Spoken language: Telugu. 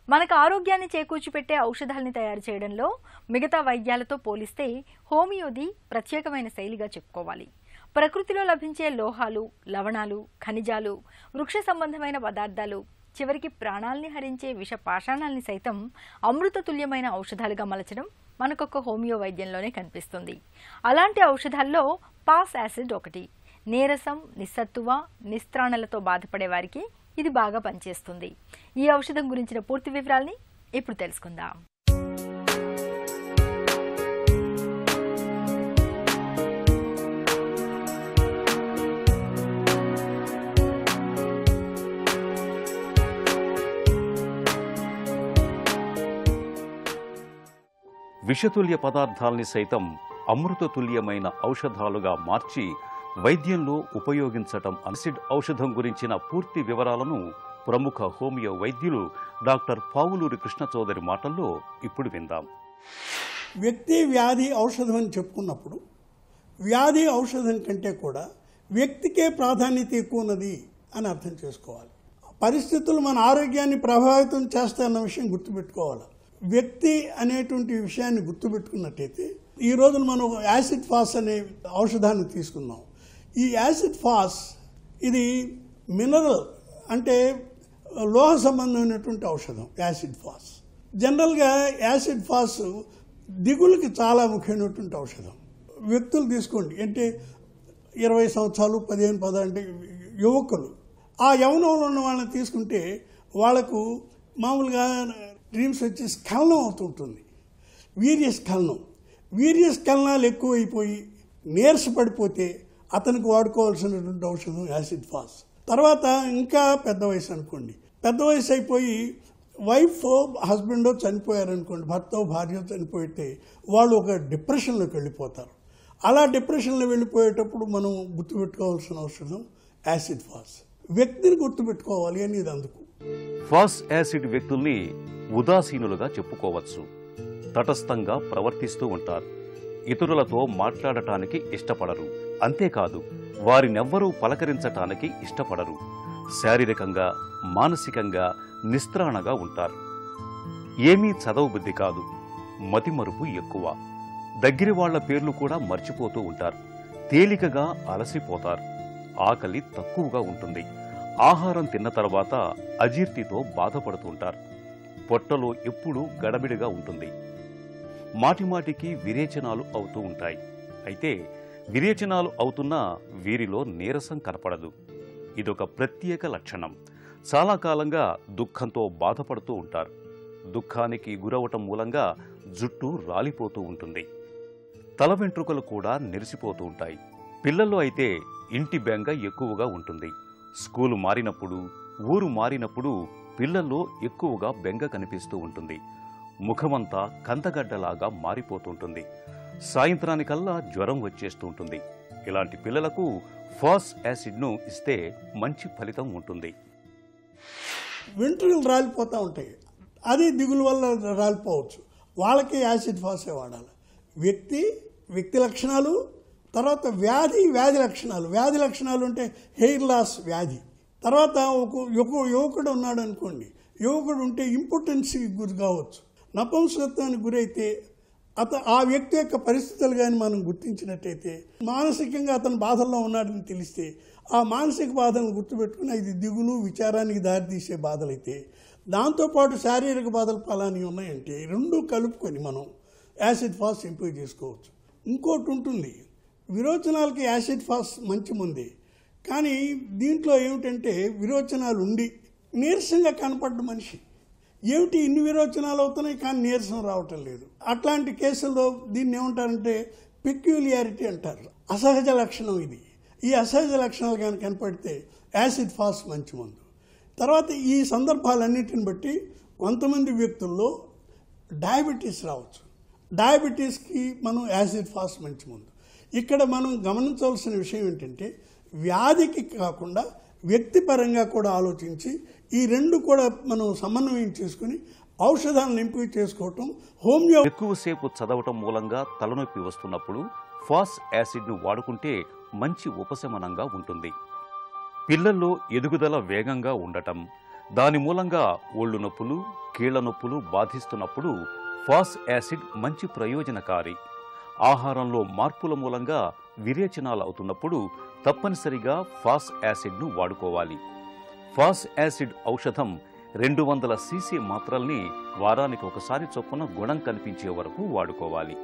మనకు ఆరోగ్యాన్ని చేకూర్చిపెట్టే ఔషధాలని తయారు చేయడంలో మిగతా వైద్యాలతో పోలిస్తే హోమియోది ప్రత్యేకమైన శైలిగా చెప్పుకోవాలి. ప్రకృతిలో లభించే లోహాలు, లవణాలు, ఖనిజాలు, వృక్ష సంబంధమైన పదార్థాలు, చివరికి ప్రాణాల్ని హరించే విష పాషాణాల్ని సైతం అమృతతుల్యమైన ఔషధాలుగా మలచడం మనకొక హోమియో వైద్యంలోనే కనిపిస్తుంది. అలాంటి ఔషధాల్లో పాస్ యాసిడ్ ఒకటి. నీరసం, నిస్సత్తువ, నిస్త్రాణలతో బాధపడే వారికి ఇది బాగా పనిచేస్తుంది. ఈ ఔషధం గురించిన పూర్తి వివరాల్ని ఇప్పుడు తెలుసుకుందాం. విషతుల్య పదార్థాల్ని సైతం అమృతతుల్యమైన ఔషధాలుగా మార్చి వైద్యంలో ఉపయోగించటం. యాసిడ్ ఔషధం గురించిన పూర్తి వివరాలను ప్రముఖ హోమియో వైద్యులు డాక్టర్ పావులూరి కృష్ణ చౌదరి మాటల్లో ఇప్పుడు విందాం. వ్యక్తి వ్యాధి ఔషధం అని చెప్పుకున్నప్పుడు వ్యాధి ఔషధం కంటే కూడా వ్యక్తికే ప్రాధాన్యత ఎక్కువ ఉన్నది అని అర్థం చేసుకోవాలి. పరిస్థితులు మన ఆరోగ్యాన్ని ప్రభావితం చేస్తాయన్న విషయం గుర్తుపెట్టుకోవాలి. వ్యక్తి అనేటువంటి విషయాన్ని గుర్తుపెట్టుకున్నట్టయితే ఈ రోజున మనం యాసిడ్ ఫాస్ అనే ఔషధాన్ని తీసుకున్నాం. ఈ యాసిడ్ ఫాస్ ఇది మినరల్ అంటే లోహ సంబంధమైనటువంటి ఔషధం. యాసిడ్ ఫాస్ జనరల్గా యాసిడ్ ఫాస్ దిగులకి చాలా ముఖ్యమైనటువంటి ఔషధం. వ్యక్తులు తీసుకోండి, అంటే 20 సంవత్సరాలు 15 అంటే యువకులు, ఆ యవనంలో ఉన్న వాళ్ళని తీసుకుంటే వాళ్లకు మామూలుగా డ్రీమ్స్ వచ్చి స్ఖలనం అవుతుంటుంది. వీర్యస్ఖలనాలు ఎక్కువైపోయి నీరసపడిపోతే అతనికి వాడుకోవాల్సినటువంటి ఔషధం యాసిడ్ ఫాస్. తర్వాత ఇంకా పెద్ద వయసు అనుకోండి, పెద్ద వయసు అయిపోయి వైఫ్ హస్బెండో చనిపోయారనుకోండి, భర్త భార్య చనిపోతే వాళ్ళు ఒక డిప్రెషన్లోకి వెళ్ళిపోతారు. అలా డిప్రెషన్లో వెళ్ళిపోయేటప్పుడు మనం గుర్తుపెట్టుకోవాల్సిన ఔషధం యాసిడ్ ఫాస్. వ్యక్తిని గుర్తుపెట్టుకోవాలి అనేది అందుకు. ఫాస్ యాసిడ్ వ్యక్తుల్ని ఉదాసీనులుగా చెప్పుకోవచ్చు. తటస్థంగా ప్రవర్తిస్తూ ఉంటారు. ఇతరులతో మాట్లాడటానికి ఇష్టపడరు. అంతేకాదు, వారినెవ్వరూ పలకరించటానికి ఇష్టపడరు. శారీరకంగా, మానసికంగా నిస్త్రాణగా ఉంటారు. ఏమీ చదవబుద్ధి కాదు. మతిమరుపు ఎక్కువ. దగ్గరి వాళ్ల పేర్లు కూడా మర్చిపోతూ ఉంటారు. తేలికగా అలసిపోతారు. ఆకలి తక్కువగా ఉంటుంది. ఆహారం తిన్న తర్వాత అజీర్తితో బాధపడుతుంటారు. పొట్టలో ఎప్పుడూ గడబిడిగా ఉంటుంది. మాటిమాటికి విరేచనాలు అవుతూ ఉంటాయి. అయితే విరేచనాలు అవుతున్నా వీరిలో నీరసం కనపడదు. ఇదొక ప్రత్యేక లక్షణం. చాలా కాలంగా దుఃఖంతో బాధపడుతూ ఉంటారు. దుఃఖానికి గురవటం మూలంగా జుట్టు రాలిపోతూ ఉంటుంది. తల వెంట్రుకలు కూడా నెరిసిపోతూ ఉంటాయి. పిల్లల్లో అయితే ఇంటి బెంగ ఎక్కువగా ఉంటుంది. స్కూలు మారినప్పుడు, ఊరు మారినప్పుడు పిల్లల్లో ఎక్కువగా బెంగ కనిపిస్తూ ఉంటుంది. ముఖమంతా కందగడ్డలాగా మారిపోతుంటుంది. సాయంత్రానికల్లా జ్వరం వచ్చేస్తూ ఉంటుంది. ఇలాంటి పిల్లలకు ఫాస్ యాసిడ్ను ఇస్తే మంచి ఫలితం ఉంటుంది. వెంట్రుకలు రాలిపోతూ ఉంటాయి, అది దిగులు వల్ల రాలిపోవచ్చు. వాళ్ళకి యాసిడ్ ఫాసే వాడాలి. వ్యక్తి లక్షణాలు, తర్వాత వ్యాధి లక్షణాలు. వ్యాధి లక్షణాలు అంటే హెయిర్ లాస్ వ్యాధి. తర్వాత ఒక యువకుడు ఉన్నాడు అనుకోండి, యువకుడు ఉంటే ఇంపార్టెన్స్కి గురి కావచ్చు. నపుంసకత్వానికి గురైతే ఆ వ్యక్తి యొక్క పరిస్థితులు కానీ మనం గుర్తించినట్టయితే, మానసికంగా అతను బాధల్లో ఉన్నాడని తెలిస్తే ఆ మానసిక బాధలను గుర్తుపెట్టుకుని ఇది దిగులు, విచారానికి దారితీసే బాధలైతే, దాంతోపాటు శారీరక బాధలు ఫలాని ఉన్నాయంటే రెండు కలుపుకొని మనం యాసిడ్ ఫాస్ ఇంప్రూవ్ చేసుకోవచ్చు. ఇంకోటి ఉంటుంది, విరోచనాలకి యాసిడ్ ఫాస్ మంచి ముందే. కానీ దీంట్లో ఏమిటంటే విరోచనాలు ఉండి నీరసంగా కనపడ్డ మనిషి, ఏమిటి ఇన్ని విరోచనాలు అవుతున్నాయి కానీ నీరసం రావటం లేదు, అట్లాంటి కేసుల్లో దీన్ని ఏమంటారంటే పెక్యులియారిటీ అంటారు. అసహజ లక్షణం ఇది. ఈ అసహజ లక్షణాలు కానీ కనపడితే యాసిడ్ ఫాస్ మంచి మందు. తర్వాత ఈ సందర్భాలన్నిటిని బట్టి కొంతమంది వ్యక్తుల్లో డయాబెటీస్ రావచ్చు. డయాబెటీస్కి మనం యాసిడ్ ఫాస్ మంచి మందు. ఇక్కడ మనం గమనించవలసిన విషయం ఏంటంటే, వ్యాధికి కాకుండా వ్యక్తిపరంగా కూడా ఆలోచించి ఈ రెండు కూడా మనం సమన్వయం చేసుకుని ఔషధాలను ఎంపిక చేసుకోవటం. హోమియో ఎక్కువసేపు చదవటం మూలంగా తలనొప్పి వస్తున్నప్పుడు ఫాస్ యాసిడ్ను వాడుకుంటే మంచి ఉపశమనంగా ఉంటుంది. పిల్లల్లో ఎదుగుదల వేగంగా ఉండటం, దాని మూలంగా ఒళ్ళు నొప్పులు, కీళ్ల నొప్పులు బాధిస్తున్నప్పుడు ఫాస్ యాసిడ్ మంచి ప్రయోజనకారి. ఆహారంలో మార్పుల మూలంగా విరేచనాలు అవుతున్నప్పుడు తప్పనిసరిగా ఫాస్ యాసిడ్ను వాడుకోవాలి. ఫాస్ యాసిడ్ ఔషధం 200 cc మాత్రల్ని వారానికి ఒకసారి చొప్పున గుణం కనిపించే వరకు వాడుకోవాలి.